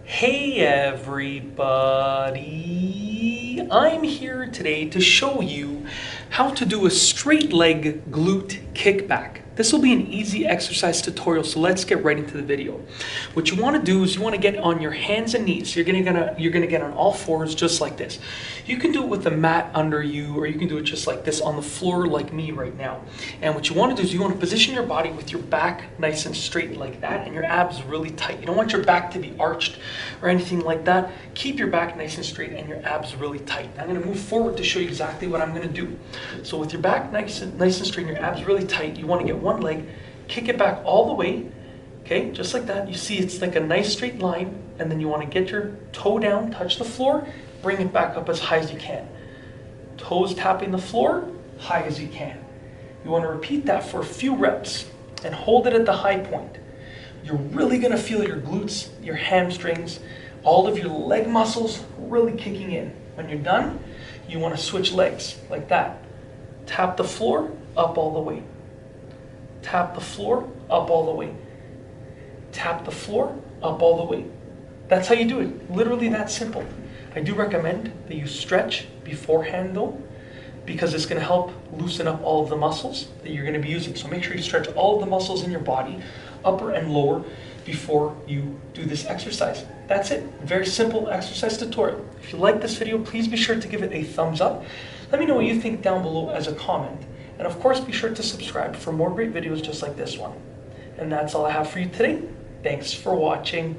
Hey everybody, I'm here today to show you how to do a straight leg glute kickback. This will be an easy exercise tutorial, so let's get right into the video. What you want to do is you want to get on your hands and knees. You're gonna get on all fours just like this. You can do it with the mat under you, or you can do it just like this on the floor like me right now. And what you want to do is you want to position your body with your back nice and straight like that and your abs really tight. You don't want your back to be arched or anything like that. Keep your back nice and straight and your abs really tight. I'm going to move forward to show you exactly what I'm going to do. So with your back nice and straight and your abs really tight, you want to get one leg, kick it back all the way, okay, just like that. You see it's like a nice straight line, and then you want to get your toe down, touch the floor, bring it back up as high as you can. Toes tapping the floor, high as you can. You want to repeat that for a few reps and hold it at the high point. You're really going to feel your glutes, your hamstrings, all of your leg muscles really kicking in. When you're done, you want to switch legs like that. Tap the floor, up all the way. Tap the floor, up all the way. Tap the floor, up all the way. That's how you do it. Literally that simple. I do recommend that you stretch beforehand though, because it's going to help loosen up all of the muscles that you're going to be using. So make sure you stretch all of the muscles in your body, upper and lower, before you do this exercise. That's it. Very simple exercise tutorial. If you like this video, please be sure to give it a thumbs up. Let me know what you think down below as a comment. And of course, be sure to subscribe for more great videos just like this one. And that's all I have for you today. Thanks for watching.